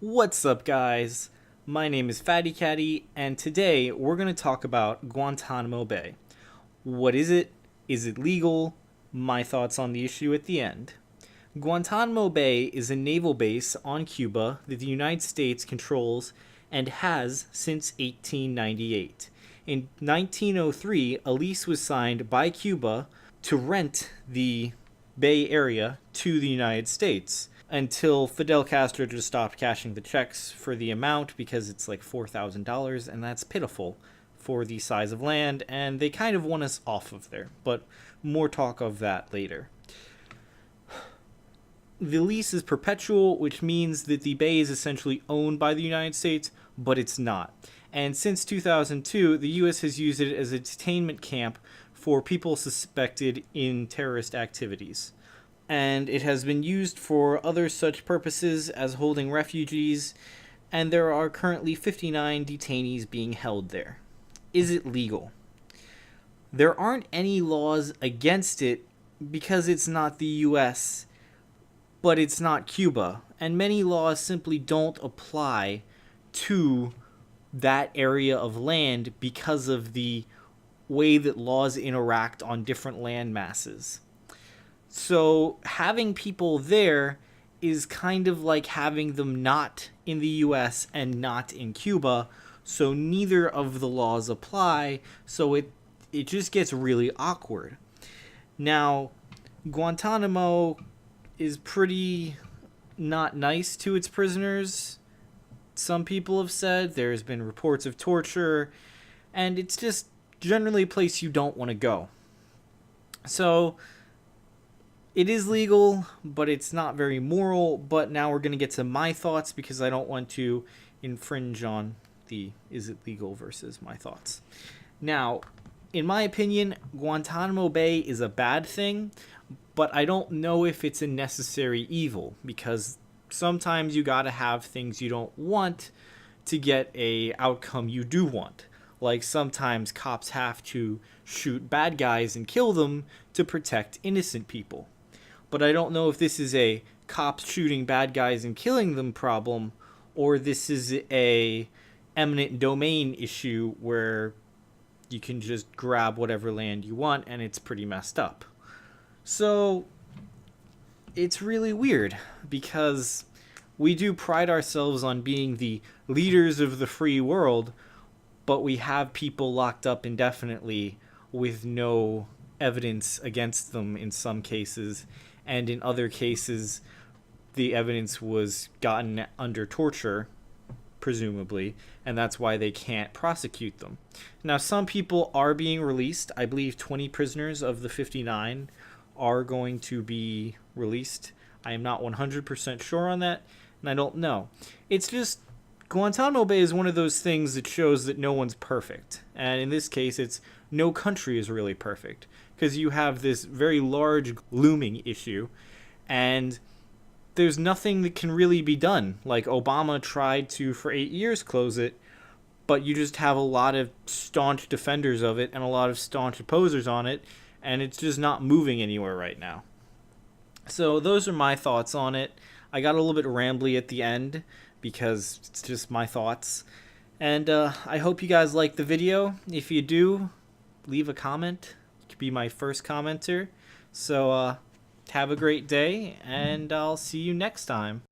What's up, guys? My name is Fatty Catty, and today we're going to talk about Guantanamo Bay. What is it? Is it legal? My thoughts on the issue at the end. Guantanamo Bay is a naval base on Cuba that the United States controls and has since 1898. In 1903, a lease was signed by Cuba to rent the Bay Area to the United States until Fidel Castro just stopped cashing the checks for the amount because it's like $4,000, and that's pitiful for the size of land, and they kind of want us off of there. But more talk of that later. The lease is perpetual, which means that the bay is essentially owned by the United States, but it's not. And since 2002, the U.S. has used it as a detainment camp for people suspected in terrorist activities. And it has been used for other such purposes as holding refugees, and there are currently 59 detainees being held there. Is it legal? There aren't any laws against it because it's not the U.S., but it's not Cuba, and many laws simply don't apply to that area of land because of the way that laws interact on different land masses. So having people there is kind of like having them not in the US and not in Cuba, so neither of the laws apply, so it just gets really awkward. Now, Guantanamo is pretty not nice to its prisoners. Some people have said there's been reports of torture, and it's just generally a place you don't want to go. So it is legal, but it's not very moral. But now we're going to get to my thoughts because I don't want to infringe on the is it legal versus my thoughts. Now, in my opinion, Guantanamo Bay is a bad thing, but I don't know if it's a necessary evil because sometimes you gotta have things you don't want to get a outcome you do want. Like sometimes cops have to shoot bad guys and kill them to protect innocent people. But I don't know if this is a cops shooting bad guys and killing them problem, or this is a eminent domain issue where you can just grab whatever land you want and it's pretty messed up. So it's really weird because we do pride ourselves on being the leaders of the free world, but we have people locked up indefinitely with no evidence against them in some cases, and in other cases the evidence was gotten under torture, presumably, and that's why they can't prosecute them. Now, some people are being released. I believe 20 prisoners of the 59 are going to be released. I am not 100% sure on that, and I don't know. It's just Guantanamo Bay is one of those things that shows that no one's perfect. And in this case, it's no country is really perfect because you have this very large looming issue, and there's nothing that can really be done. Like Obama tried to, for 8 years, close it, but you just have a lot of staunch defenders of it and a lot of staunch opposers on it, and it's just not moving anywhere right now. So those are my thoughts on it. I got a little bit rambly at the end because it's just my thoughts. And I hope you guys like the video. If you do, leave a comment. You could be my first commenter. So have a great day, and I'll see you next time.